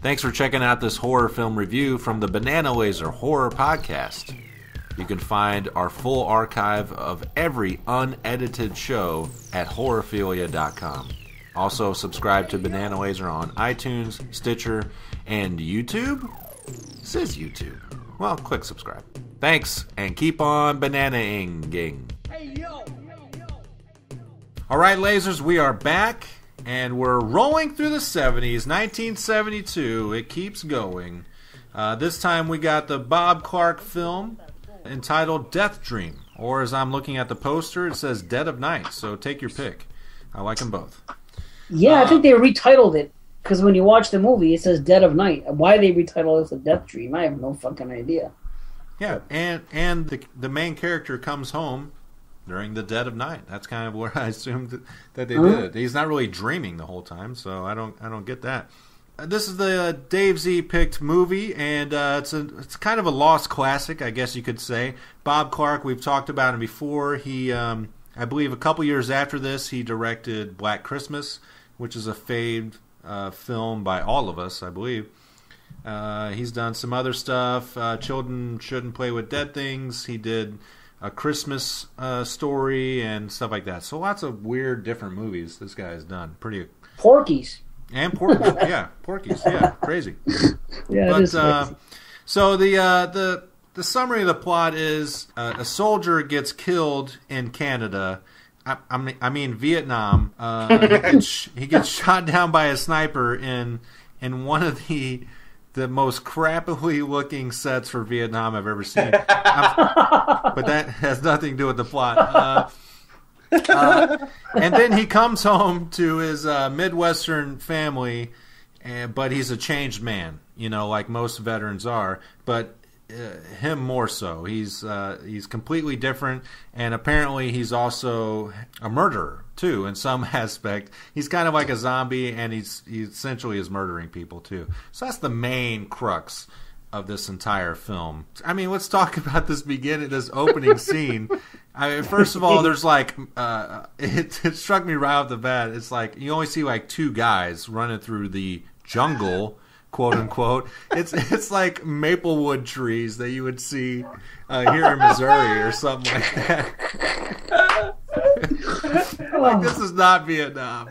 Thanks for checking out this horror film review from the Bananalaser Horror Podcast. You can find our full archive of every unedited show at horrorphilia.com. Also, subscribe to Bananalaser on iTunes, Stitcher, and YouTube? It says YouTube. Well, click subscribe. Thanks, and keep on banana-ing. Hey, yo! All right, lasers, we are back, and we're rolling through the 70s, 1972. It keeps going. This time we got the Bob Clark film entitled Death Dream, or as I'm looking at the poster, it says Dead of Night, so take your pick. I like them both. Yeah, I think they retitled it, because when you watch the movie, it says Dead of Night. Why they retitled it as a Death Dream, I have no fucking idea. Yeah, and the main character comes home during the dead of night. That's kind of where I assumed that they did it. He's not really dreaming the whole time, so I don't get that. This is the Dave Z picked movie, and it's kind of a lost classic, I guess you could say. Bob Clark, we've talked about him before. He, I believe, a couple years after this, he directed Black Christmas, which is a famed film by all of us, I believe. He's done some other stuff. Children Shouldn't Play with Dead Things. He did A Christmas Story and stuff like that. So lots of weird, different movies this guy has done. Pretty Porky's. And Porky's, yeah, Porky's, yeah, crazy. Yeah, but, it is crazy. So the summary of the plot is a soldier gets killed in Canada. I mean Vietnam. He gets shot down by a sniper in one of the most crappily looking sets for Vietnam I've ever seen. But that has nothing to do with the plot. And then he comes home to his Midwestern family, but he's a changed man, like most veterans are. But him more so. He's completely different, and apparently he's also a murderer too in some aspect. He's kind of like a zombie, and he essentially is murdering people too. So that's the main crux of this entire film. I mean, let's talk about this opening scene. I mean, first of all, there's like it struck me right off the bat. It's like you only see like two guys running through the jungle, quote unquote. It's like maplewood trees that you would see here in Missouri or something like that. Like, this is not Vietnam.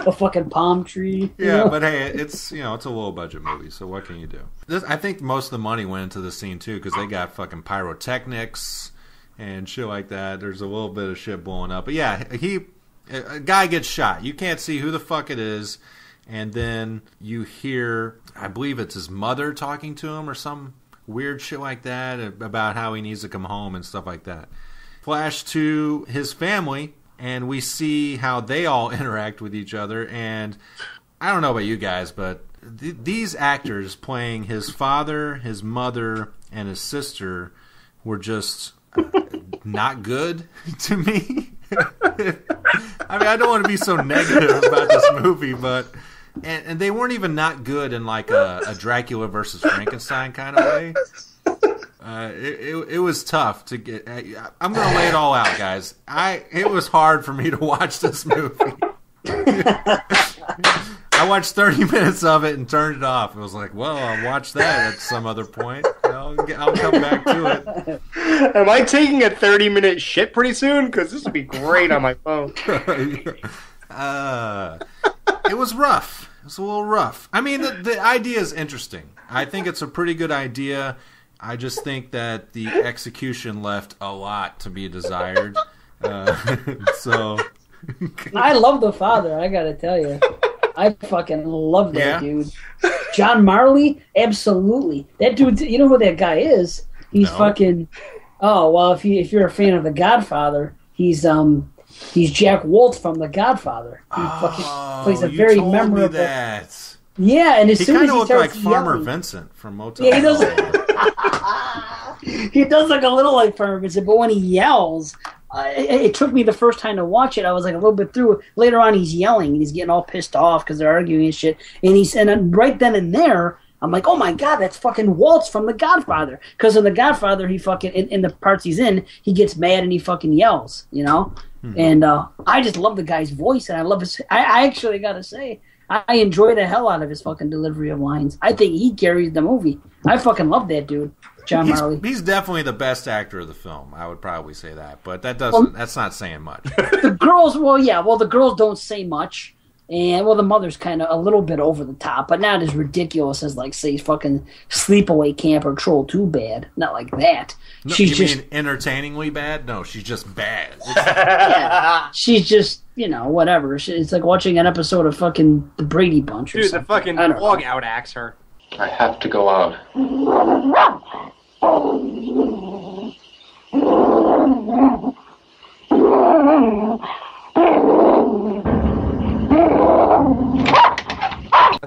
A fucking palm tree. Yeah, but hey, it's it's a low budget movie, so what can you do? I think most of the money went into the scene too, because they got fucking pyrotechnics and shit like that. There's a little bit of shit blowing up, but yeah, a guy gets shot. You can't see who the fuck it is, and then you hear, I believe it's his mother talking to him or some weird shit like that about how he needs to come home and stuff like that. Flash to his family, and we see how they all interact with each other. And I don't know about you guys, but these actors playing his father, his mother, and his sister were just not good to me. I mean, I don't want to be so negative about this movie, but and they weren't even not good in like a Dracula versus Frankenstein kind of way. It was tough to get. I'm going to lay it all out, guys. It was hard for me to watch this movie. I watched 30 minutes of it and turned it off. It was like, well, I'll watch that at some other point. I'll come back to it. Am I taking a 30-minute shit pretty soon? Because this would be great on my phone. It was rough. It was a little rough. I mean, the idea is interesting. I think it's a pretty good idea. I just think that the execution left a lot to be desired. So I love the father, I gotta tell you. I fucking love that dude. John Marley? Absolutely. That dude, you know who that guy is? He's fucking... Oh, well, if you're a fan of The Godfather, he's Jack Wolf from The Godfather. He fucking plays a very memorable... Me that. Yeah, and as soon as he looked starts like Farmer yelling, Vincent from Motel. Yeah, he does. He does look a little like Farmer Vincent, but when he yells, it took me the first time to watch it. I was like a little bit through. Later on, he's yelling and he's getting all pissed off because they're arguing and shit. And right then and there, I'm like, oh my god, that's fucking Waltz from The Godfather. Because in The Godfather, he fucking in the parts he's in, he gets mad and he fucking yells, And I just love the guy's voice, and I love his. I actually got to say, I enjoy the hell out of his fucking delivery of lines. I think he carries the movie. I fucking love that dude, John Marley. He's definitely the best actor of the film. I would probably say that, but that's not saying much. The girls, the girls don't say much. And, the mother's kind of a little bit over the top, but not as ridiculous as, like, say, fucking Sleepaway Camp or Troll 2 bad. Not like that. No, she's you just mean entertainingly bad? No, she's just bad. yeah, she's just, whatever. It's like watching an episode of fucking The Brady Bunch or something. Dude, the fucking dog outacts her. I have to go out.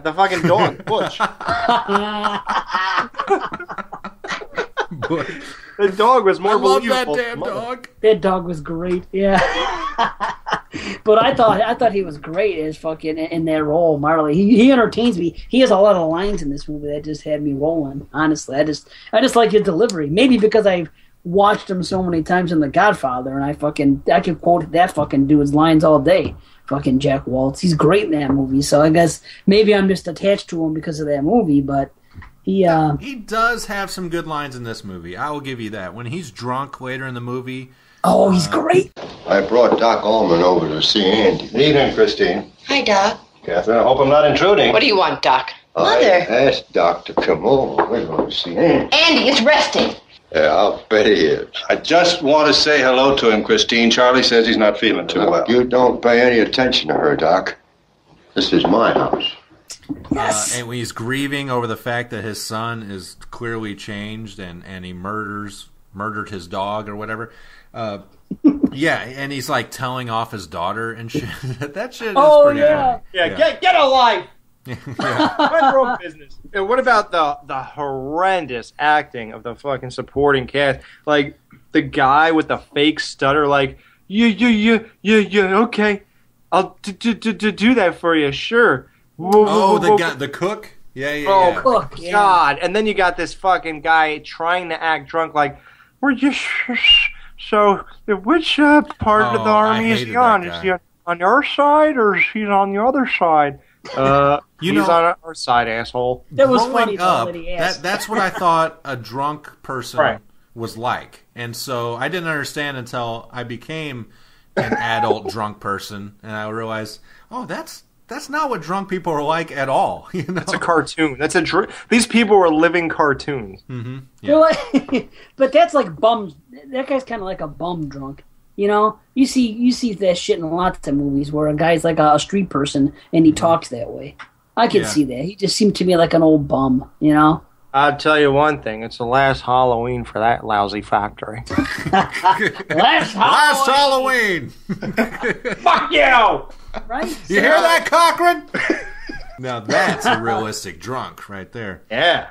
The fucking dog, Butch. Butch. The dog was more love believable. that damn dog. That dog was great, yeah. But I thought he was great as fucking in that role, Marley. He entertains me. He has a lot of lines in this movie that just had me rolling. Honestly, I just like his delivery. Maybe because I've watched him so many times in The Godfather, and I could quote that fucking dude's lines all day. Fucking Jack Waltz. He's great in that movie. So I guess maybe I'm just attached to him because of that movie, but he does have some good lines in this movie. I will give you that. When he's drunk later in the movie. Oh, he's great. I brought Doc Allman over to see Andy. Good evening, Christine. Hi, Doc. Catherine, I hope I'm not intruding. What do you want, Doc? I Mother. asked Doc to come over. We're going to see Andy. Andy is resting. Yeah, I'll bet he is. I just want to say hello to him, Christine. Charlie says he's not feeling too well. You don't pay any attention to her, Doc. This is my house. Yes. And when he's grieving over the fact that his son is clearly changed and he murdered his dog or whatever. Yeah, and he's like telling off his daughter and shit. That shit is pretty funny. Yeah, get a life. Yeah. Mind your own business. And what about the horrendous acting of the fucking supporting cast? Like the guy with the fake stutter, like yeah, okay, I'll do that for you, sure. The cook. Yeah. Cook, yeah. God! And then you got this fucking guy trying to act drunk, like we're just. So, which part of the army is he on? Is he on your side or is he on the other side? He's on our side, asshole. That was Growing funny. up, that's what I thought a drunk person was like. And so I didn't understand until I became an adult drunk person. And I realized, that's not what drunk people are like at all. It's a cartoon. These people were living cartoons. Mm-hmm. Yeah. But that's like bums. That guy's kind of like a bum drunk. You see that shit in lots of movies where a guy's like a street person and he talks that way. I can see that. He just seemed to me like an old bum. I'll tell you one thing. It's the last Halloween for that lousy factory. Last Halloween. Fuck you! Right? You hear that, Cochran? Now that's a realistic drunk right there. Yeah.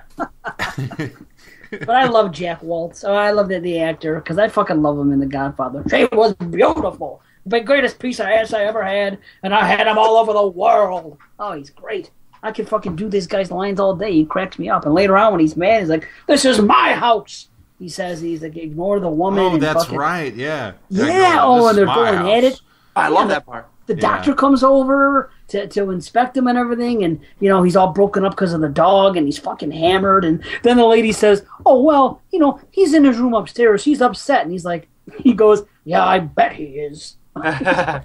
But I love Jack Waltz. Oh, I love the actor because I fucking love him in The Godfather. She was beautiful. The greatest piece of ass I ever had, and I had him all over the world. Oh, he's great. I can fucking do this guy's lines all day. He cracks me up. And later on when he's mad, he's like, "This is my house." He says he's like, "Ignore the woman." Oh, and that's fucking, right. Yeah. Yeah. And they're going at it. I love that part. The doctor comes over to inspect him and everything, and he's all broken up because of the dog, and he's fucking hammered. And then the lady says, "Oh well, he's in his room upstairs. He's upset." And he goes, "Yeah, I bet he is." I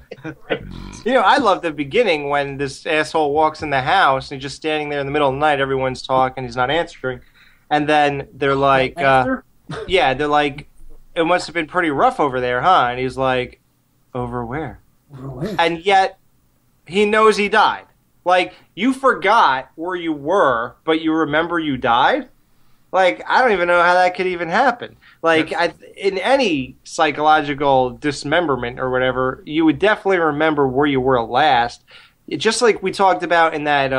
love the beginning when this asshole walks in the house and he's just standing there in the middle of the night. Everyone's talking, he's not answering, and then they're like, they're like, "It must have been pretty rough over there, huh?" And he's like, "Over where?" And yet, he knows he died. Like, you forgot where you were, but you remember you died? Like, I don't even know how that could even happen. Like, in any psychological dismemberment or whatever, you would definitely remember where you were last. Just like we talked about in that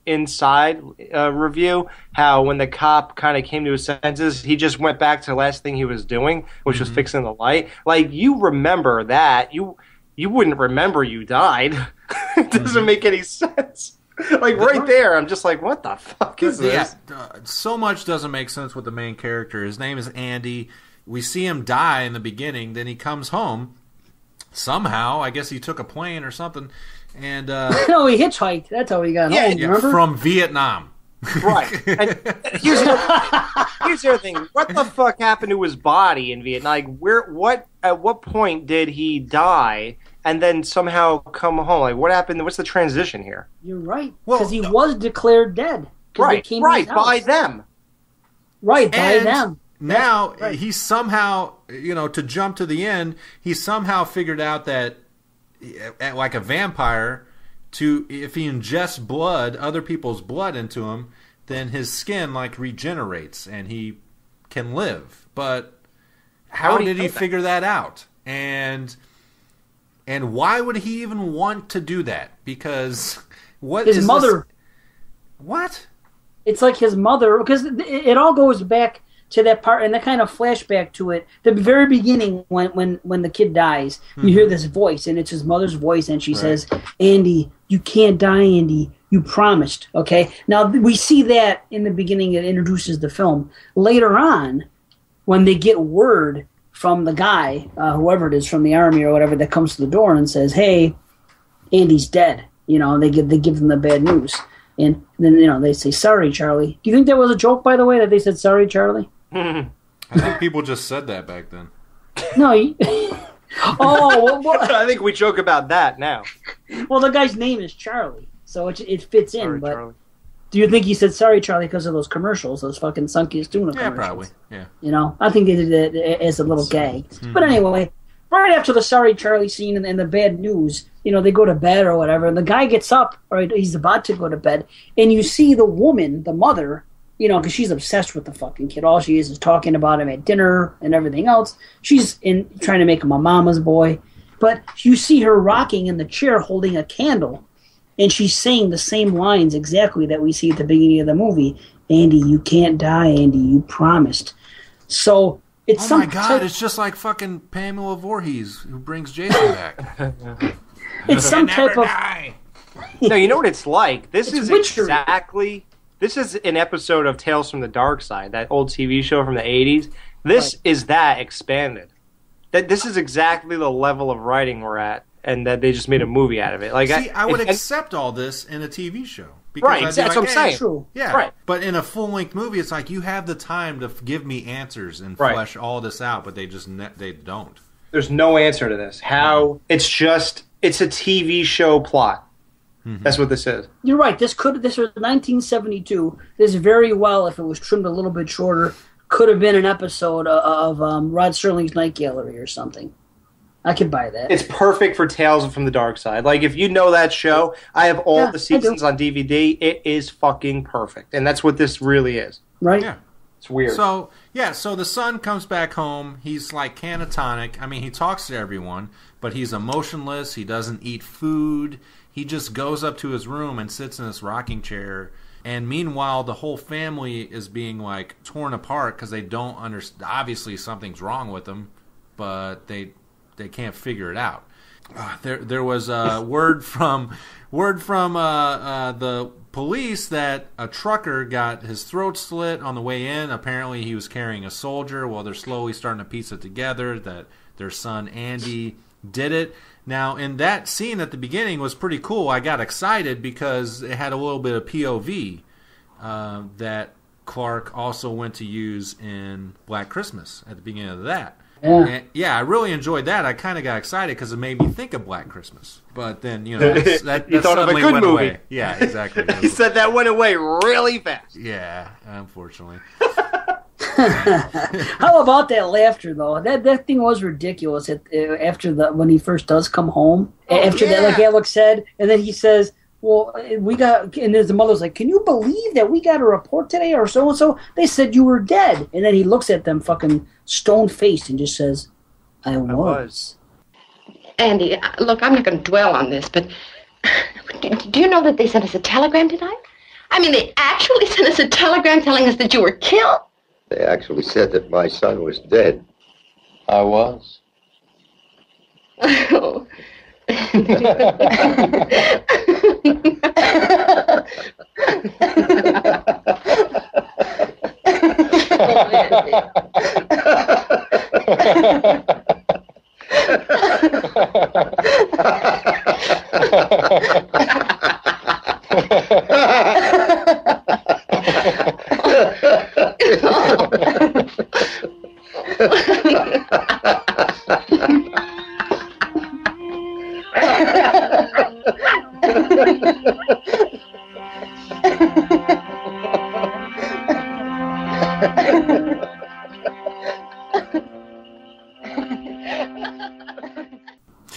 Inside review, how when the cop kind of came to his senses, he just went back to the last thing he was doing, which was fixing the light. Like, you remember that. You wouldn't remember you died. It doesn't make any sense. Like, right there, I'm just like, what the fuck is this? So much doesn't make sense with the main character. His name is Andy. We see him die in the beginning. Then he comes home, somehow, I guess he took a plane or something, and no, he hitchhiked. That's how he got home. Remember? From Vietnam. Right. And here's the other thing. What the fuck happened to his body in Vietnam? Like, at what point did he die and then somehow come home? Like, what happened? What's the transition here? You're right. Because he was declared dead. Right, by them. Right, by them. Now, he somehow, to jump to the end, he somehow figured out that, like a vampire, if he ingests blood, other people's blood into him, then his skin like regenerates and he can live. But how did he figure that out? And why would he even want to do that? Because his mother. What? It's like his mother, because it all goes back to that part, and the kind of flashback to it. The very beginning, when the kid dies, you hear this voice, and it's his mother's voice, and she says, "Andy, you can't die, Andy. You promised." Okay. Now we see that in the beginning. It introduces the film. Later on, when they get word from the guy, whoever it is from the army or whatever, that comes to the door and says, "Hey, Andy's dead." They give them the bad news, and then they say, "Sorry, Charlie." Do you think that was a joke, by the way, that they said "Sorry, Charlie"? I think people just said that back then. No. I think we joke about that now. Well, the guy's name is Charlie, so it fits in. Sorry, but Charlie. Do you think he said "Sorry, Charlie" because of those commercials, those fucking Sunkiest Tuna commercials? Yeah, probably. Yeah. I think they did it as a little gag. But anyway, right after the "Sorry, Charlie" scene and the bad news, they go to bed or whatever, and the guy gets up, or he's about to go to bed, and you see the woman, the mother, because she's obsessed with the fucking kid. All she is talking about him at dinner and everything else. She's trying to make him a mama's boy. But you see her rocking in the chair holding a candle, and she's saying the same lines exactly that we see at the beginning of the movie. "Andy, you can't die, Andy, you promised." So it's my God, it's just like fucking Pamela Voorhees who brings Jason back. It's some type of... No, you know what it's like? This is an episode of Tales from the Dark Side, that old TV show from the 80s. This is that expanded. This is exactly the level of writing we're at, and that they just made a movie out of it. Like, I would accept all this in a TV show. Because that's what I'm saying. True. Yeah, right. But in a full-length movie, it's like you have the time to give me answers and flesh all this out, but they don't. There's no answer to this. It's a TV show plot. Mm-hmm. That's what this is. You're right. This was 1972. This very well, if it was trimmed a little bit shorter, could have been an episode of Rod Serling's Night Gallery or something. I could buy that. It's perfect for Tales from the Dark Side. Like, if you know that show, I have all the seasons on DVD. It is fucking perfect. And that's what this really is. Right? Yeah. It's weird. So the son comes back home. He's like catatonic. I mean, he talks to everyone, but he's emotionless. He doesn't eat food. He just goes up to his room and sits in this rocking chair. And meanwhile, the whole family is being like torn apart because they don't understand. Obviously, something's wrong with them, but they can't figure it out. There was a word from the police that a trucker got his throat slit on the way in. Apparently, he was carrying a soldier. Well, they're slowly starting to piece it together that their son Andy did it. Now, in that scene at the beginning was pretty cool. I got excited because it had a little bit of POV that Clark also went to use in Black Christmas at the beginning of that. Yeah. And, I really enjoyed that. I kind of got excited because it made me think of Black Christmas. But then, that you thought of a good went movie. Away. Yeah, exactly. He said that went away really fast. Yeah, unfortunately. How about that laughter, though? That thing was ridiculous. When he first does come home, that, like Alex said, and then he says, "Well, we got," and then the mother's like, "Can you believe that we got a report today or so and so? They said you were dead." And then he looks at them, fucking stone faced, and just says, "I was." Andy, look, I'm not going to dwell on this, but do you know that they sent us a telegram tonight? I mean, they actually sent us a telegram telling us that you were killed. They actually said that my son was dead. I was. Oh.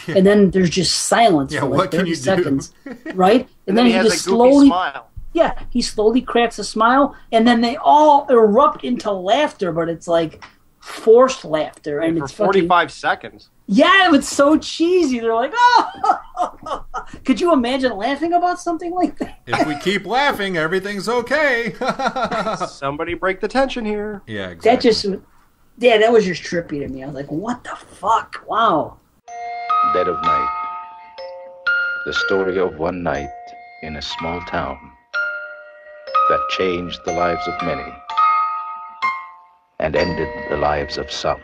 And then there's just silence for like 30 seconds, right? And then he just slowly, smile. Yeah, he slowly cracks a smile, and then they all erupt into laughter, but it's like forced laughter, and for it's 45 seconds. Yeah, it's so cheesy. They're like, oh! Could you imagine laughing about something like that? If we keep laughing, everything's okay. Somebody break the tension here. Yeah, exactly. That was just trippy to me. I was like, what the fuck? Wow. Dead of night. The story of one night in a small town that changed the lives of many and ended the lives of some.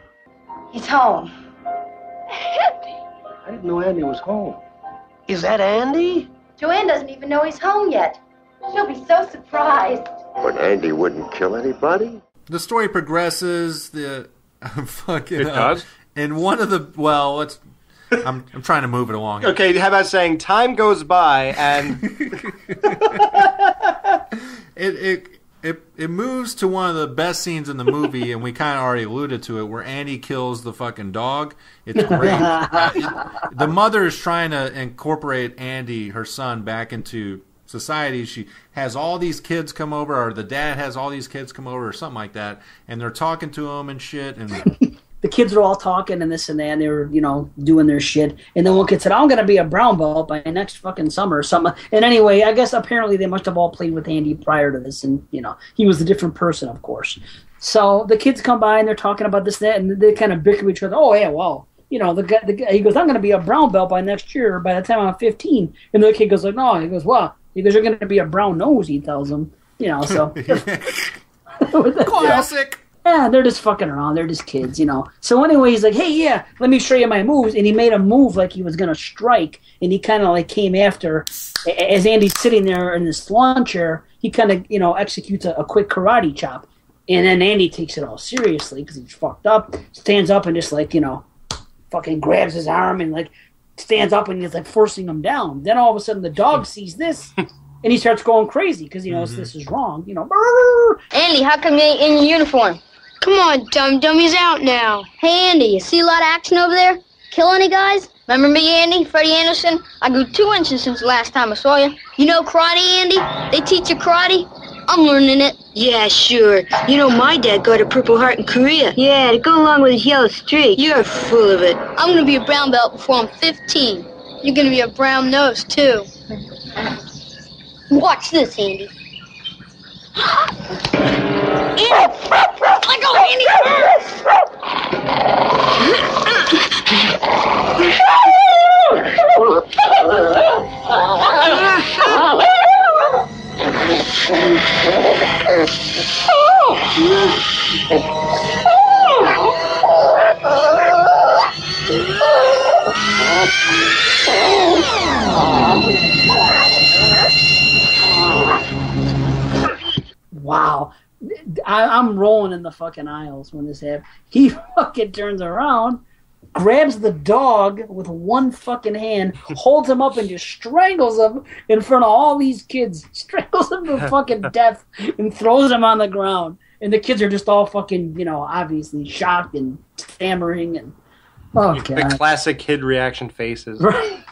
He's home. I didn't know Andy was home. Is that Andy? Joanne doesn't even know he's home yet. She'll be so surprised. But Andy wouldn't kill anybody? The story progresses. The fucking. It does? And one of the. Well, let's. I'm trying to move it along. Okay, how about saying time goes by and it moves to one of the best scenes in the movie, and we kind of already alluded to it, where Andy kills the fucking dog. It's great. The mother is trying to incorporate Andy, her son, back into society. She has all these kids come over, or the dad has all these kids come over, or something like that, and they're talking to him and shit, and the kids are all talking and this and that, and they were, doing their shit. And then one kid said, I'm going to be a brown belt by next fucking summer or something. And anyway, I guess apparently they must have all played with Andy prior to this. And, he was a different person, of course. So the kids come by and they're talking about this, that, and they kind of bicker with each other. Oh, yeah, well, the guy, he goes, I'm going to be a brown belt by next year, by the time I'm 15. And the other kid goes like, no. He goes, well, because you're going to be a brown nose, he tells him. So. Classic. Yeah, they're just fucking around. They're just kids, So anyway, he's like, hey, yeah, let me show you my moves. And he made a move like he was going to strike. And he kind of like came after, as Andy's sitting there in this lawn chair, he kind of, executes a quick karate chop. And then Andy takes it all seriously because he's fucked up, stands up and just like, fucking grabs his arm and like stands up and he's like forcing him down. Then all of a sudden the dog sees this. And he starts going crazy because he knows this is wrong. Andy, how come you ain't in your uniform? Come on, Dummy's out now. Hey, Andy, you see a lot of action over there? Kill any guys? Remember me, Andy? Freddie Anderson? I grew 2 inches since the last time I saw you. You know karate, Andy? They teach you karate? I'm learning it. Yeah, sure. My dad got a Purple Heart in Korea. Yeah, to go along with his yellow streak. You're full of it. I'm going to be a brown belt before I'm 15. You're going to be a brown nose, too. Watch this, Andy. Andy! Let go, Andy! Wow. I'm rolling in the fucking aisles when this happens. He fucking turns around, grabs the dog with one fucking hand, holds him up and just strangles him in front of all these kids. Strangles him to fucking death and throws him on the ground. And the kids are just all fucking, obviously shocked and stammering and oh god. The classic kid reaction faces. Right.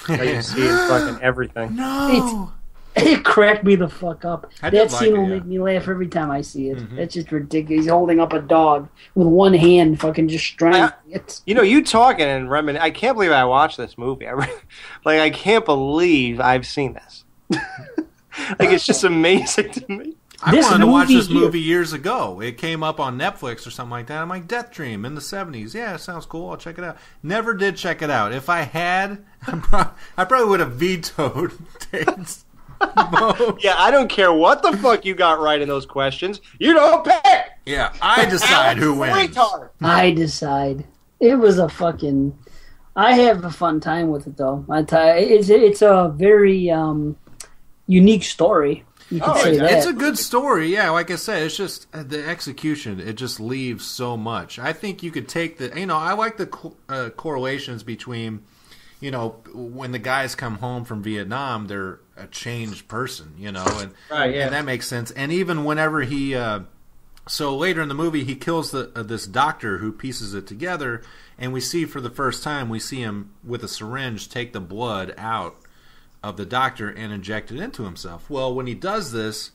That you see in fucking everything. No. It cracked me the fuck up. That scene will yeah. make me laugh every time I see it. It's just ridiculous. He's holding up a dog with one hand, fucking just strangling it. You talking and reminiscing. I can't believe I watched this movie. I can't believe I've seen this. It's just amazing to me. I wanted to watch this movie years ago. It came up on Netflix or something like that. I'm like, Death Dream in the 70s. Yeah, it sounds cool. I'll check it out. Never did check it out. If I had, I probably would have vetoed Dave's. Yeah, I don't care what the fuck you got right in those questions. You don't pick. Yeah, I decide who wins. I decide. It was a fucking I have a fun time with it, though. It's a very unique story. You could say that. It's a good story, yeah. Like I said, it's just the execution. It just leaves so much. I think you could take the. I like the correlations between. When the guys come home from Vietnam, they're a changed person. And that makes sense. And even whenever he. So later in the movie, he kills this doctor who pieces it together, and we see for the first time, we see him with a syringe take the blood out of the doctor and inject it into himself. Well, when he does this,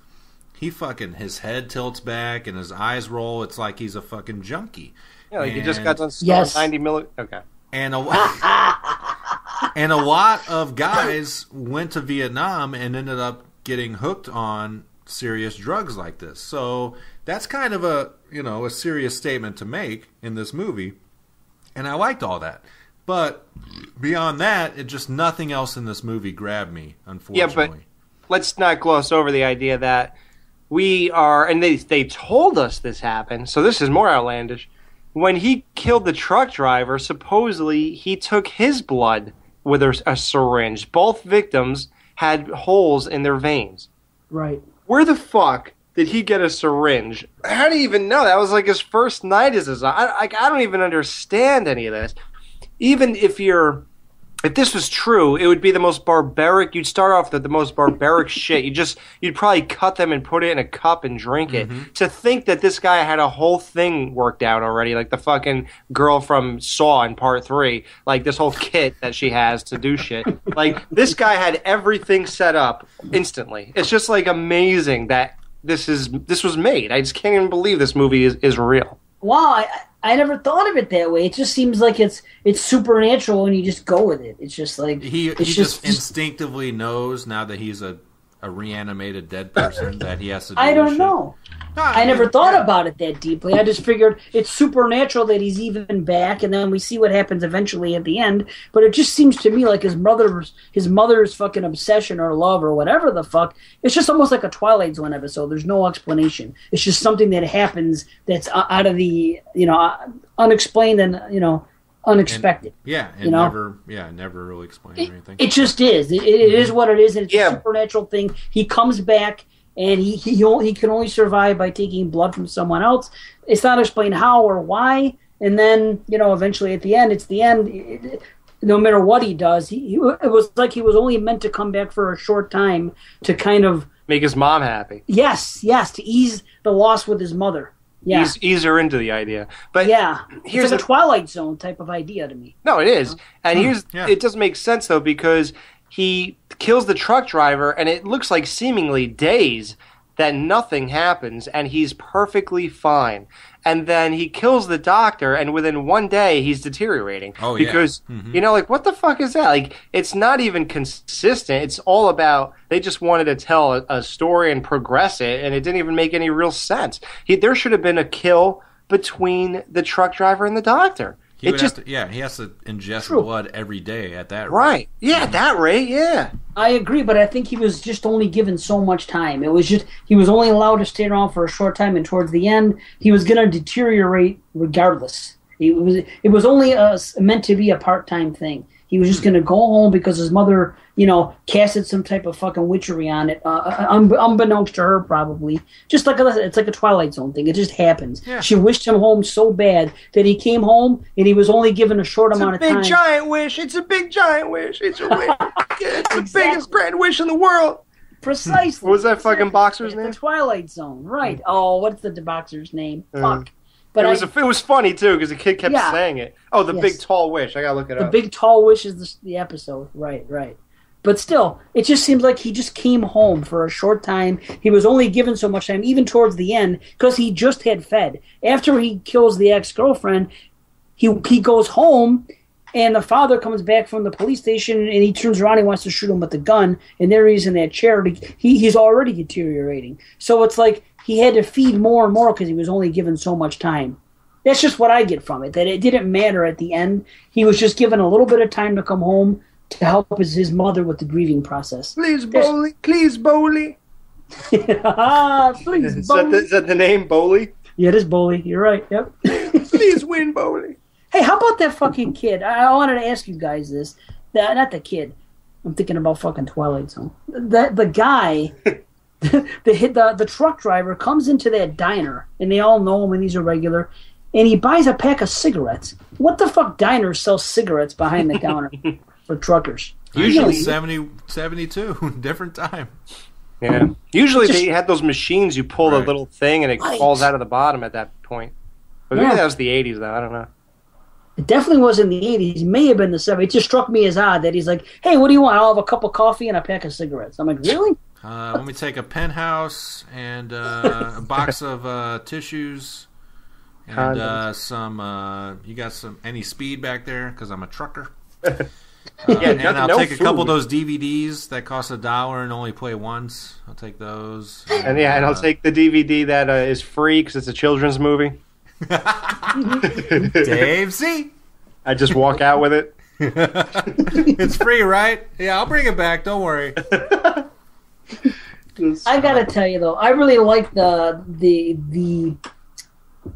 his head tilts back and his eyes roll. It's like he's a fucking junkie. Yeah, like he just got done snorting 90 milligrams. Okay. And a lot of guys went to Vietnam and ended up getting hooked on serious drugs like this. So that's kind of a serious statement to make in this movie, and I liked all that. But beyond that, nothing else in this movie grabbed me, unfortunately. Yeah, but let's not gloss over the idea that we are, and they told us this happened, so this is more outlandish. When he killed the truck driver, supposedly he took his blood with a syringe. Both victims had holes in their veins. Right. Where the fuck did he get a syringe? How do you even know? That was like his first night as a zombie. I don't even understand any of this. Even if this was true, it would be the most barbaric. You'd start off with the most barbaric shit. You'd probably cut them and put it in a cup and drink it. Mm-hmm. To think that this guy had a whole thing worked out already, like the fucking girl from Saw in Part 3, like this whole kit that she has to do shit. Like this guy had everything set up instantly. It's just like amazing that this was made. I just can't even believe this movie is real. Wow, I never thought of it that way. It just seems like it's supernatural, and you just go with it. It's just like he just instinctively knows now that he's a reanimated dead person that he has to do I don't shit. know. I never thought about it that deeply. I just figured it's supernatural that he's even back, and then we see what happens eventually at the end. But it just seems to me like his mother's fucking obsession or love or whatever the fuck. It's just almost like a Twilight Zone episode. There's no explanation. It's just something that happens that's out of the unexplained and unexpected. Never really explained anything. It just is. It is what it is, and it's a supernatural thing. He comes back. And he can only survive by taking blood from someone else. It's not explained how or why. And then, eventually at the end, it's the end. No matter what he does, it was like he was only meant to come back for a short time to kind of... make his mom happy. Yes, to ease the loss with his mother. Yeah. Ease her into the idea. But it's like a Twilight Zone type of idea to me. No, it is. And it doesn't make sense, though, because... he kills the truck driver, and it looks like seemingly days that nothing happens, and he's perfectly fine. And then he kills the doctor, and within one day, he's deteriorating. Oh, because, what the fuck is that? Like, it's not even consistent. It's all about, they just wanted to tell a story and progress it, and it didn't even make any real sense. There should have been a kill between the truck driver and the doctor. He has to ingest blood every day at that rate. Right. Yeah, at that rate, yeah. I agree, but I think he was just only given so much time. It was just, he was only allowed to stay around for a short time, and towards the end, he was going to deteriorate regardless. It was only meant to be a part-time thing. He was just going to go home because his mother, casted some type of fucking witchery on it, unbeknownst to her probably. Just like it's like a Twilight Zone thing. It just happens. Yeah. She wished him home so bad that he came home and he was only given a short amount of time. It's a big giant wish. It's a big giant wish. It's a wish. It's the biggest grand wish in the world. Precisely. What was that fucking boxer's name? The Twilight Zone. Right. Oh, what's the boxer's name? Fuck. But it was funny, too, because the kid kept saying it. Oh, the big tall wish. I got to look it up. The big tall wish is the episode. Right. But still, it just seems like he just came home for a short time. He was only given so much time, even towards the end, because he just had fed. After he kills the ex-girlfriend, he goes home, and the father comes back from the police station, and he turns around and he wants to shoot him with the gun, and there he's in that chair. He's already deteriorating. So it's like he had to feed more and more because he was only given so much time. That's just what I get from it, that it didn't matter at the end. He was just given a little bit of time to come home to help his mother with the grieving process. Please, Bowley. Please, Bowley. Please, Bowley. Is that the name, Bowley? Yeah, it is Bowley. You're right. Yep. Please win, Bowley. Hey, how about that fucking kid? I wanted to ask you guys this. Not the kid. I'm thinking about fucking Twilight Zone. The guy, the truck driver comes into that diner, and they all know him, and he's a regular, and he buys a pack of cigarettes. What the fuck diner sells cigarettes behind the counter for truckers? Usually 72, different time. Yeah. Usually they had those machines, you pull the little thing, and it falls out of the bottom at that point. But maybe that was the 80s, though. I don't know. It definitely wasn't the 80s. It may have been the 70s. It just struck me as odd that he's like, hey, what do you want? I'll have a cup of coffee and a pack of cigarettes. I'm like, really? Let me take a penthouse and a box of tissues and some. You got any speed back there? Because I'm a trucker. And I'll take a couple of those DVDs that cost $1 and only play once. I'll take those. And I'll take the DVD that is free because it's a children's movie. Dave Z. I just walk out with it. It's free, right? Yeah, I'll bring it back. Don't worry. I gotta tell you though, I really like the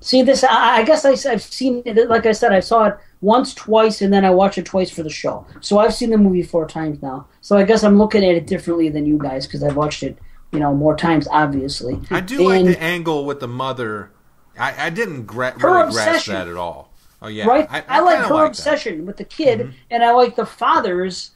see this. I guess I've seen it. Like I said, I saw it once, twice, and then I watched it twice for the show. So I've seen the movie 4 times now. So I guess I'm looking at it differently than you guys because I've watched it, more times. Obviously, I do like the angle with the mother. I didn't really grasp that at all. Oh yeah, right. I like her obsession with the kid, and I like the father's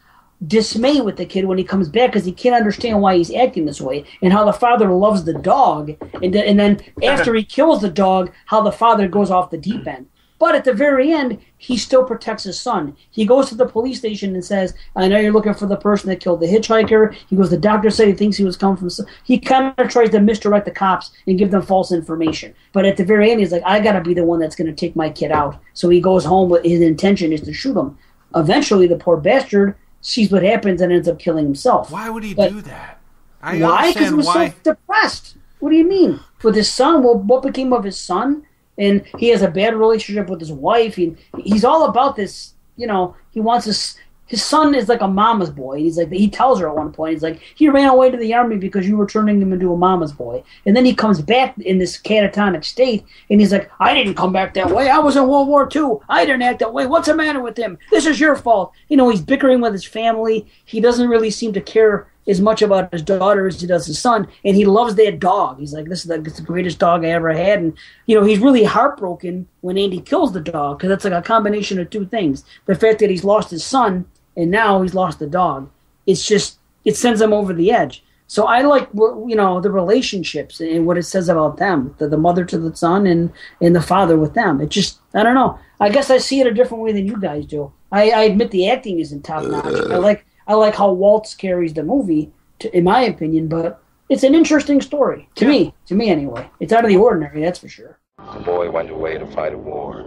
dismay with the kid when he comes back because he can't understand why he's acting this way, and how the father loves the dog, and then after he kills the dog, how the father goes off the deep end. But at the very end, he still protects his son. He goes to the police station and says, I know you're looking for the person that killed the hitchhiker. He goes, the doctor said he thinks he was coming from... He kind of tries to misdirect the cops and give them false information. But at the very end, he's like, I got to be the one that's going to take my kid out. So he goes home with his intention is to shoot him. Eventually, the poor bastard sees what happens and ends up killing himself. Why would he do that? Why? Because he was so depressed. What do you mean? With his son? Well, what became of his son? And he has a bad relationship with his wife. He's all about this, he wants his son is like a mama's boy. He's like, he tells her at one point, he's like, he ran away to the army because you were turning him into a mama's boy. And then he comes back in this catatonic state, and he's like, I didn't come back that way. I was in World War II. I didn't act that way. What's the matter with him? This is your fault. He's bickering with his family. He doesn't really seem to care as much about his daughter as he does his son, and he loves that dog. He's like, this is the greatest dog I ever had. And, he's really heartbroken when Andy kills the dog, because it's like a combination of two things. The fact that he's lost his son, and now he's lost the dog. It's just, it sends him over the edge. So I like, the relationships and what it says about them, the mother to the son and the father with them. It just, I don't know. I guess I see it a different way than you guys do. I admit the acting isn't top notch. I like how Waltz carries the movie, in my opinion, but it's an interesting story. To me anyway. It's out of the ordinary, that's for sure. The boy went away to fight a war.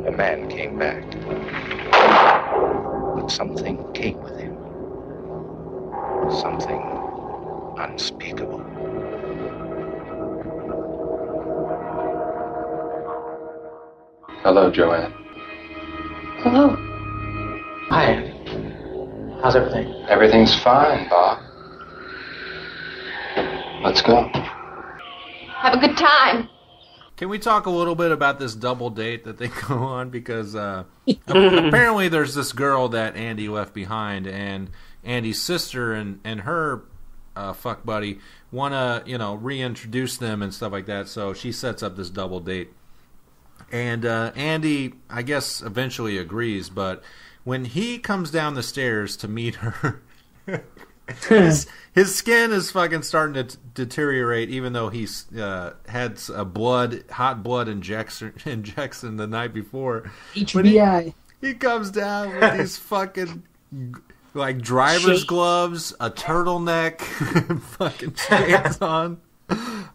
A man came back. But something came with him. Something unspeakable. Hello, Joanne. Hello. Hi, Andy. How's everything? Everything's fine, Bob. Let's go. Have a good time. Can we talk a little bit about this double date that they go on? Because apparently there's this girl that Andy left behind, and Andy's sister and her fuck buddy want to, reintroduce them and stuff like that. So she sets up this double date. And Andy, I guess, eventually agrees, but when he comes down the stairs to meet her, his skin is fucking starting to deteriorate, even though he's had a hot blood injection the night before. HBI. He comes down with these fucking like driver's gloves, a turtleneck, fucking chains on.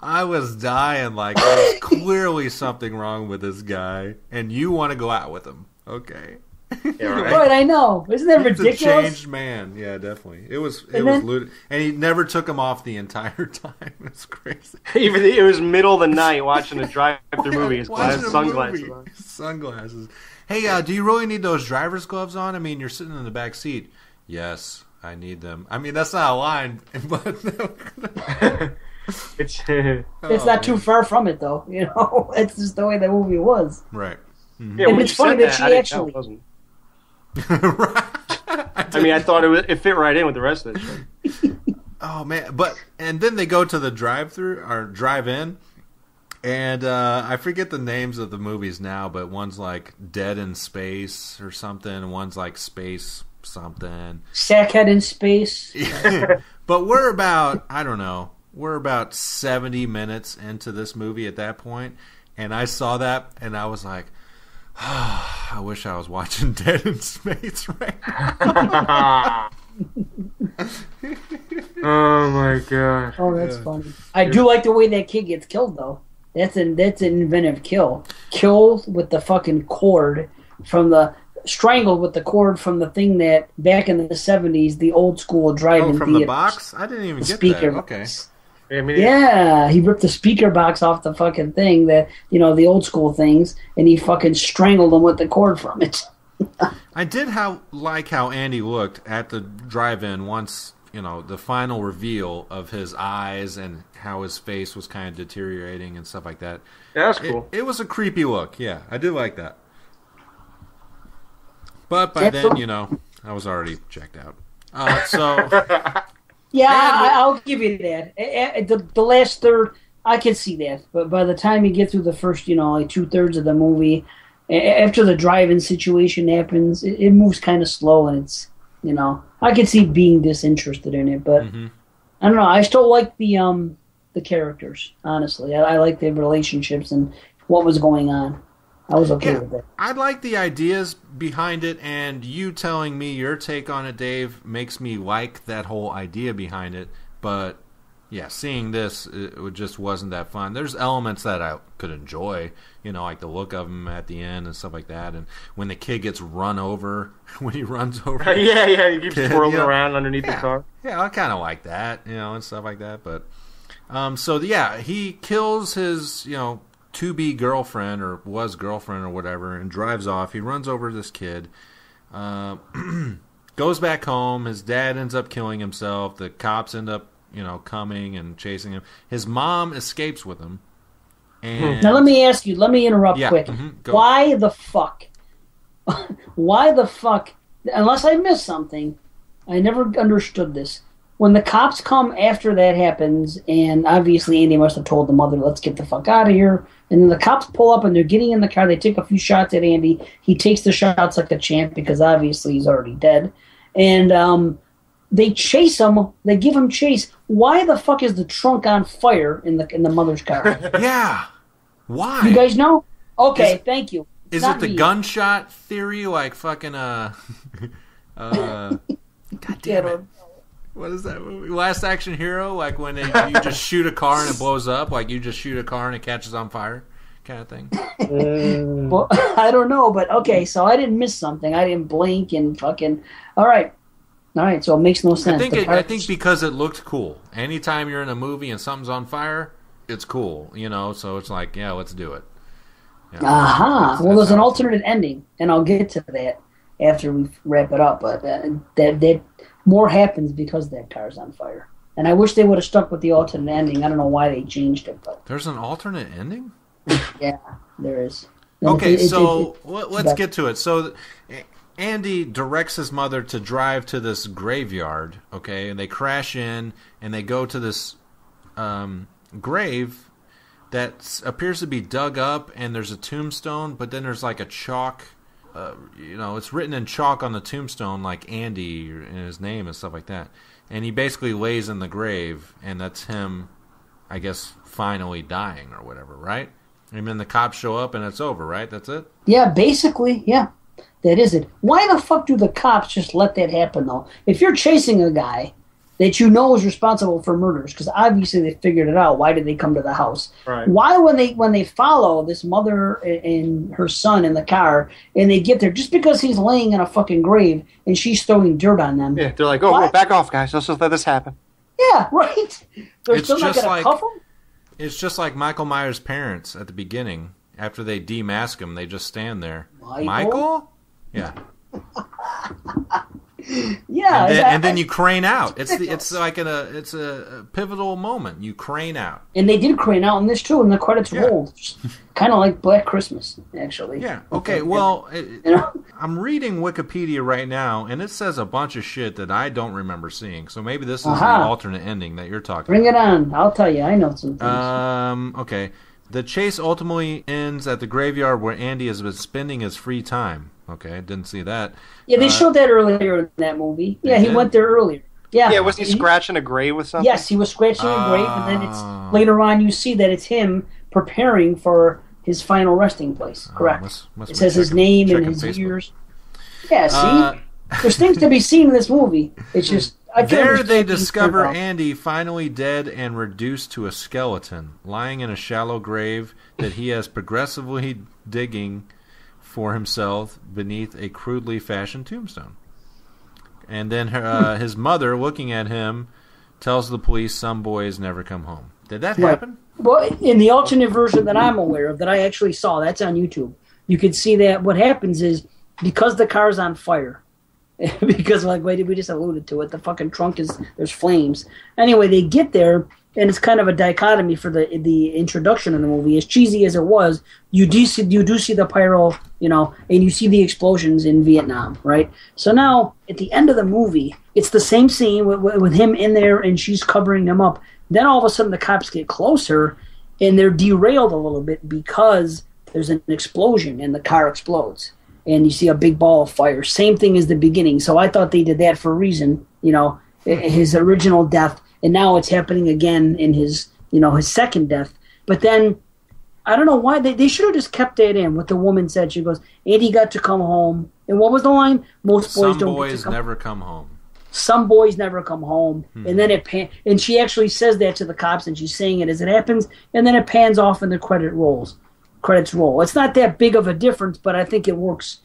I was dying. Like, there's clearly something wrong with this guy, and you want to go out with him. Okay. Yeah, right, I know. Isn't that ridiculous? He's a changed man. Yeah, definitely. It was looted. And he never took him off the entire time. It's crazy. It was middle of the night watching a drive-through movie. His sunglasses on. Sunglasses. Hey, do you really need those driver's gloves on? I mean, you're sitting in the back seat. Yes, I need them. I mean, that's not a line, but It's not too far from it, though. You know, it's just the way the movie was. Right. Mm-hmm. Yeah, and it's funny that she actually. I mean, I thought it fit right in with the rest of the show. Oh man! And then they go to the drive-through or drive-in, and I forget the names of the movies now, but one's like Dead in Space or something, and one's like Space something. Sackhead in Space. But we're about, I don't know, we're about 70 minutes into this movie at that point, and I saw that, and I was like, oh, I wish I was watching Dead in Space right now. Oh my god! Oh, that's funny. I do like the way that kid gets killed, though. That's an inventive kill. Killed with the fucking cord from the strangled with the cord from the thing that back in the 70s, the old school drive-in from theaters, the box. I didn't even get speaker that. box. Okay. Yeah, he ripped the speaker box off the fucking thing that the old school things, and he fucking strangled them with the cord from it. I did like how Andy looked at the drive-in once, the final reveal of his eyes and how his face was kind of deteriorating and stuff like that. Yeah, that's cool. It was a creepy look. Yeah, I did like that. But by then, I was already checked out. Yeah, I'll give you that. The last third, I can see that. But by the time you get through the first, like 2/3 of the movie, after the drive-in situation happens, it moves kind of slow, and it's, I can see being disinterested in it. But I don't know. I still like the characters. Honestly, I like the relationships and what was going on. I was okay with it. I like the ideas behind it, and you telling me your take on it, Dave, makes me like that whole idea behind it. But yeah, seeing this, it just wasn't that fun. There's elements that I could enjoy, like the look of him at the end and stuff like that. And when the kid gets run over, when he runs over, he keeps swirling around underneath the car. Yeah, I kind of like that, and stuff like that. But he kills his, to-be girlfriend or was girlfriend or whatever, and drives off. He runs over this kid, goes back home. His dad ends up killing himself. The cops end up, coming and chasing him. His mom escapes with him. And now let me ask you. Let me interrupt quick. Why the fuck? Why the fuck? Unless I missed something, I never understood this. When the cops come after that happens, and obviously Andy must have told the mother, let's get the fuck out of here. And then the cops pull up and they're getting in the car. They take a few shots at Andy. He takes the shots like a champ because obviously he's already dead. And they chase him. They give him chase. Why the fuck is the trunk on fire in the mother's car? Yeah. Why? You guys know? Okay, thank you. Is it the gunshot theory, like fucking God damn it. What is that movie? Last Action Hero? Like when you just shoot a car and it blows up? Like you just shoot a car and it catches on fire? Kind of thing? Well, I don't know, but okay, so I didn't miss something. I didn't blink and fucking... All right, so it makes no sense. I think because it looked cool. Anytime you're in a movie and something's on fire, it's cool, so it's like, yeah, let's do it. Aha! Well, there's an alternate ending, and I'll get to that after we wrap it up, but that more happens because that car's on fire. And I wish they would have stuck with the alternate ending. I don't know why they changed it, but... There's an alternate ending? Yeah, there is. Okay, let's get to it. So Andy directs his mother to drive to this graveyard, okay, and they crash in, and they go to this grave that appears to be dug up, and there's a tombstone, but then there's like a chalk... it's written in chalk on the tombstone, like Andy and his name and stuff like that. And he basically lays in the grave, and that's him, I guess, finally dying or whatever, right? And then the cops show up, and it's over, right? That's it? Yeah, basically, yeah. That is it. Why the fuck do the cops just let that happen, though? If you're chasing a guy that you know is responsible for murders, because obviously they figured it out. Why did they come to the house? Right. Why, when they follow this mother and her son in the car, and they get there, just because he's laying in a fucking grave and she's throwing dirt on them? Yeah, they're like, oh, back off, guys. Let's just let this happen. Yeah, right. They're still not going to cuff him? It's just like Michael Myers' parents at the beginning. After they demask him, they just stand there. Michael? Yeah. Yeah, and then you crane out. It's a pivotal moment. You crane out, and they did crane out in this too, and the credits rolled, kind of like Black Christmas, actually. Yeah. Okay. Well, I'm reading Wikipedia right now, and it says a bunch of shit that I don't remember seeing. So maybe this is the alternate ending that you're talking. Bring it on. I'll tell you. I know some things. Okay. The chase ultimately ends at the graveyard where Andy has been spending his free time. Okay, didn't see that. Yeah, they showed that earlier in that movie. Yeah, he went there earlier. Yeah, yeah. Was he scratching a grave with something? Yes, he was scratching a grave, and then it's later on you see that it's him preparing for his final resting place. Correct. It says his name and his years. Yeah, see, there's things to be seen in this movie. It's just there they discover Andy finally dead and reduced to a skeleton, lying in a shallow grave that he has progressively digging for himself beneath a crudely fashioned tombstone. And then his mother, looking at him, tells the police some boys never come home. Did that happen? Well, in the alternate version that I'm aware of, that I actually saw, that's on YouTube, you could see that what happens is, because the car's on fire, because we just alluded to it, the fucking trunk there's flames. Anyway, they get there, and it's kind of a dichotomy for the introduction of the movie. As cheesy as it was, you do see the pyro, and you see the explosions in Vietnam, right? So now, at the end of the movie, it's the same scene with him in there, and she's covering him up. Then all of a sudden, the cops get closer, and they're derailed a little bit because there's an explosion, and the car explodes. And you see a big ball of fire. Same thing as the beginning. So I thought they did that for a reason, his original death. And now it's happening again in his second death. But then, I don't know why, they should have just kept that in, what the woman said. She goes, Andy got to come home. And what was the line? Most boys don't get to come home. Never come home. Some boys never come home. And then and she actually says that to the cops, and she's saying it as it happens, and then it pans off and the credits roll. It's not that big of a difference, but I think it works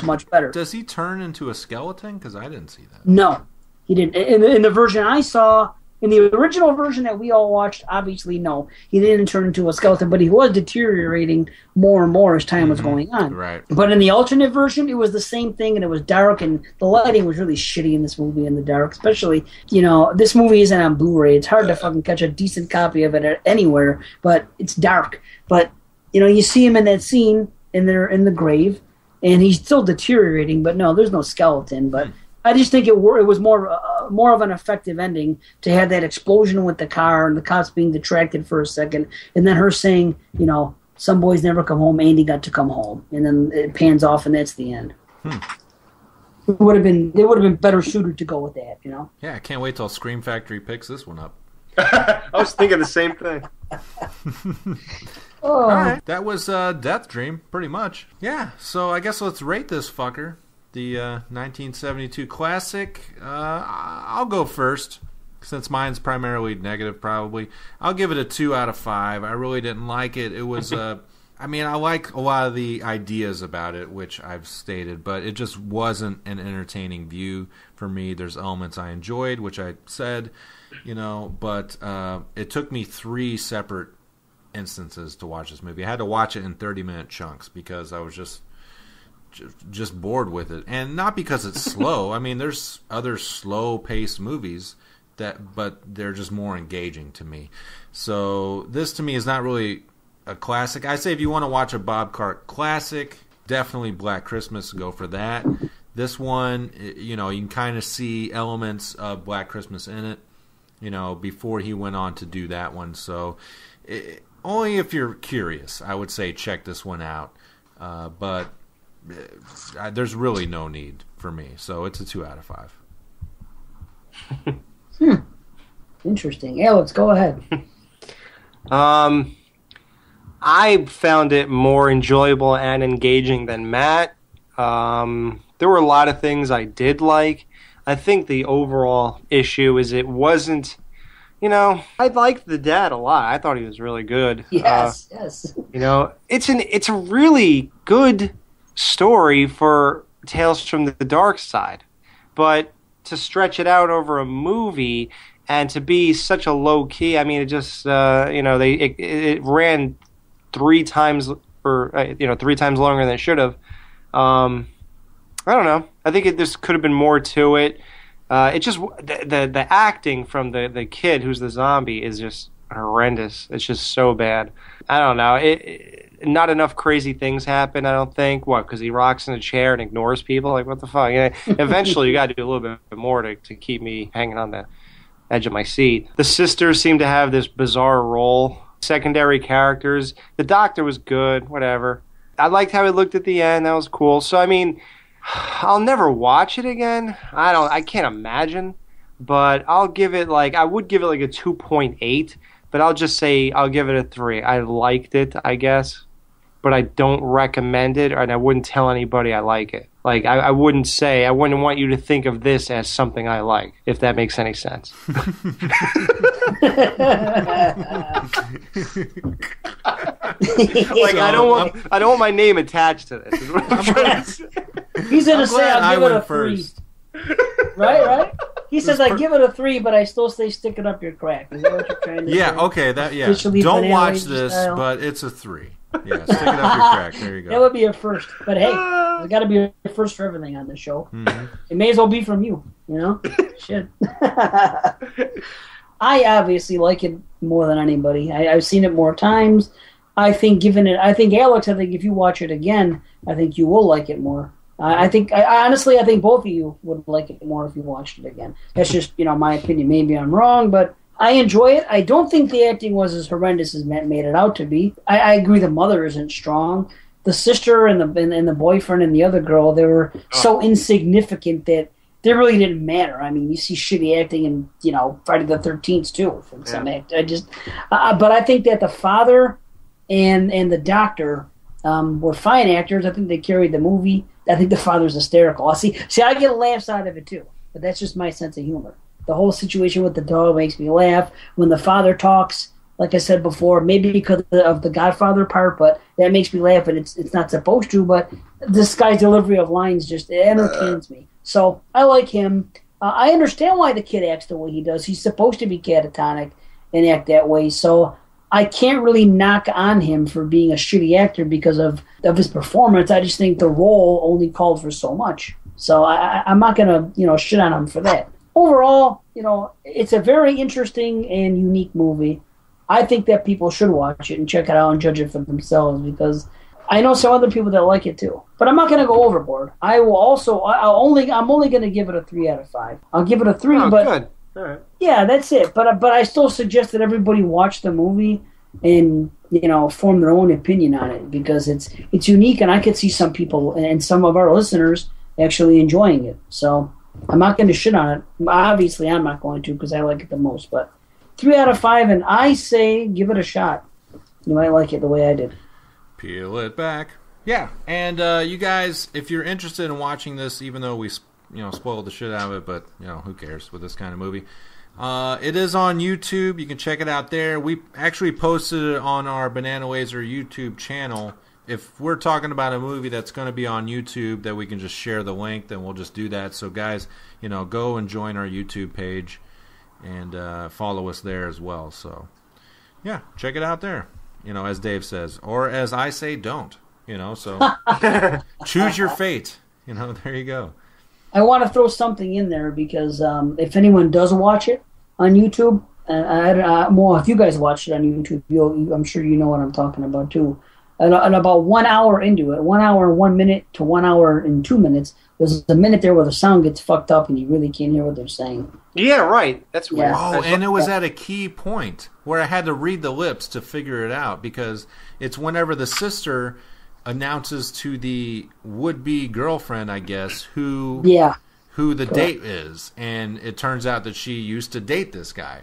much better. Does he turn into a skeleton? Because I didn't see that. No, he didn't. In the version I saw, in the original version that we all watched, obviously no, he didn't turn into a skeleton, but he was deteriorating more and more as time was going on. Right. But in the alternate version, it was the same thing, and it was dark, and the lighting was really shitty in this movie in the dark. Especially, this movie isn't on Blu-ray. It's hard to fucking catch a decent copy of it anywhere, but it's dark. But you see him in that scene in the grave, and he's still deteriorating. But no, there's no skeleton. But I just think it was more of an effective ending to have that explosion with the car and the cops being detracted for a second, and then her saying, some boys never come home. Andy got to come home, and then it pans off, and that's the end. They would have been better suited to go with that. Yeah, I can't wait till Scream Factory picks this one up. I was thinking the same thing. All right, that was Death Dream, pretty much. Yeah, so I guess let's rate this fucker. The 1972 classic. I'll go first, since mine's primarily negative, probably. I'll give it a 2 out of 5. I really didn't like it. It was, I like a lot of the ideas about it, which I've stated, but it just wasn't an entertaining view for me. There's elements I enjoyed, which I said, but it took me 3 separate instances to watch this movie. I had to watch it in 30-minute chunks because I was just bored with it, and not because it's slow. There's other slow-paced movies but they're just more engaging to me. So this to me is not really a classic. I say if you want to watch a Bob Clark classic, definitely Black Christmas, go for that. This one, you can kind of see elements of Black Christmas in it, before he went on to do that one. So only if you're curious, I would say check this one out. But there's really no need for me. So it's a 2 out of 5. Interesting. Alex, go ahead. I found it more enjoyable and engaging than Matt. There were a lot of things I did like. I think the overall issue is it wasn't, I liked the dad a lot. I thought he was really good. Yes. It's a really good story for Tales from the Dark Side. But to stretch it out over a movie and to be such a low key, it just, it ran 3 times longer than it should have. I don't know. I think this could have been more to it. It just the acting from the kid who's the zombie is just horrendous. It's just so bad. I don't know. Not enough crazy things happen, I don't think. What? Because he rocks in a chair and ignores people? Like, what the fuck? Eventually, you got to do a little bit more to keep me hanging on the edge of my seat. The sisters seem to have this bizarre role. Secondary characters. The doctor was good. Whatever. I liked how it looked at the end. That was cool. So, I mean, I'll never watch it again. I can't imagine. But I would give it like a 2.8. But I'll just say I'll give it a 3. I liked it, I guess. But I don't recommend it, and I wouldn't tell anybody I like it. Like, I wouldn't want you to think of this as something I like, if that makes any sense. Like, I don't want my name attached to this. Is what I'm trying to say. He's going to say I'll give it a 3. Right? He says I give it a 3, but I still say stick it up your crack. Is that what you're trying to say? Yeah, okay. Don't watch this, style. But it's a 3. Yeah, stick it up your crack. There you go. That would be a first. But hey, there's got to be a first for everything on this show. Mm-hmm. It may as well be from you, Shit. I obviously like it more than anybody. I've seen it more times. I think Alex, if you watch it again, I think you will like it more. Honestly, I think both of you would like it more if you watched it again. That's just, my opinion. Maybe I'm wrong, but I enjoy it. I don't think the acting was as horrendous as Matt made it out to be. I agree the mother isn't strong. The sister and the boyfriend and the other girl, they were so insignificant that they really didn't matter. I mean, you see shitty acting in, Friday the 13th too from some act. But I think that the father and the doctor were fine actors. I think they carried the movie. I think the father's hysterical. See, I get laughs out of it too, but that's just my sense of humor. The whole situation with the dog makes me laugh. When the father talks, like I said before, maybe because of the Godfather part, but that makes me laugh, and it's not supposed to, but this guy's delivery of lines just entertains me. So I like him. I understand why the kid acts the way he does. He's supposed to be catatonic and act that way, so I can't really knock on him for being a shitty actor because of his performance. I just think the role only called for so much. So I'm not going to, shit on him for that. Overall, it's a very interesting and unique movie. I think that people should watch it and check it out and judge it for themselves because I know some other people that like it too. But I'm not going to go overboard. I'm only going to give it a 3 out of 5. I'll give it a 3, but good. All right. Yeah, that's it. But I still suggest that everybody watch the movie and form their own opinion on it because it's unique, and I could see some people and some of our listeners actually enjoying it. So I'm not going to shit on it. Obviously, I'm not going to because I like it the most. But 3 out of 5, and I say give it a shot. You might like it the way I did. Peel it back. Yeah, and you guys, if you're interested in watching this, even though we spoiled the shit out of it, but who cares with this kind of movie. It is on YouTube. You can check it out there. We actually posted it on our Bananalaser YouTube channel. If we're talking about a movie that's going to be on YouTube that we can just share the link, then we'll just do that. So guys, go and join our YouTube page and follow us there as well. So yeah, check it out there. As Dave says, or as I say, don't. So choose your fate. There you go. I want to throw something in there because if anyone does watch it on YouTube, if you guys watched it on YouTube, I'm sure you know what I'm talking about too. And about 1 hour into it, 1 hour and 1 minute to 1 hour and 2 minutes, there's a minute there where the sound gets fucked up and you really can't hear what they're saying. Yeah, right. That's weird. Yeah. Oh, and it was at a key point where I had to read the lips to figure it out because it's whenever the sister announces to the would-be girlfriend, I guess, who the date is, and it turns out that she used to date this guy.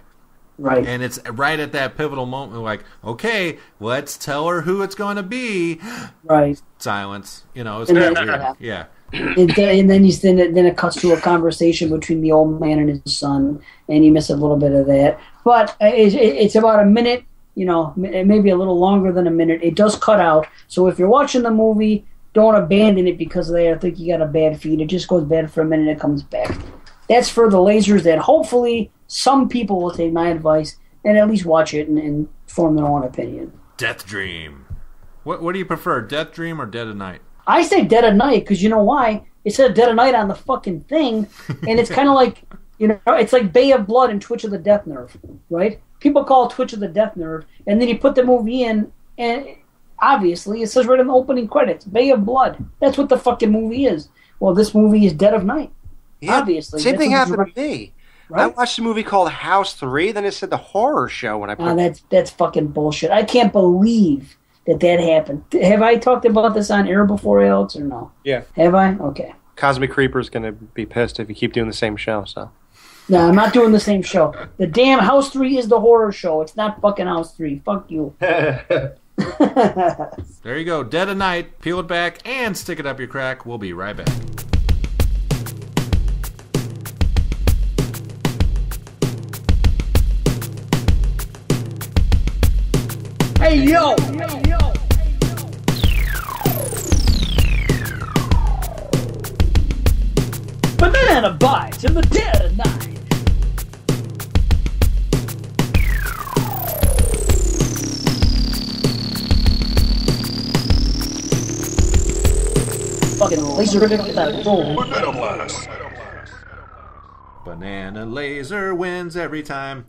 Right. And it's right at that pivotal moment, like, okay, let's tell her who it's going to be. Right. Silence. It's kind of weird. Yeah. And then it cuts to a conversation between the old man and his son, and you miss a little bit of that. But it's about a minute, maybe a little longer than a minute. It does cut out. So if you're watching the movie, don't abandon it because of that. I think you got a bad feed. It just goes bad for a minute and it comes back. That's for the lasers that hopefully some people will take my advice and at least watch it and form their own opinion. Death Dream. What do you prefer, Death Dream or Dead of Night? I say Dead of Night because you know why? It said Dead of Night on the fucking thing, and it's kind of like, you know, it's like Bay of Blood and Twitch of the Death Nerve, right? People call it Twitch of the Death Nerve, and then you put the movie in, and obviously it says right in the opening credits, Bay of Blood. That's what the fucking movie is. Well, this movie is Dead of Night. Yeah, obviously. Same thing happened to me. Right? I watched a movie called House 3, then it said the horror show when I put that's fucking bullshit. I can't believe that happened. Have I talked about this on air before, Alex, or no? Yeah. Have I? Okay. Cosmic Creeper's going to be pissed if you keep doing the same show, so. No, I'm not doing the same show. The damn House 3 is the horror show. It's not fucking House 3. Fuck you. There you go. Dead of Night. Peel it back and stick it up your crack. We'll be right back. Hey, yo! Banana Bites in the Dead of Night. Fucking laser that roll. Banana Laser wins every time.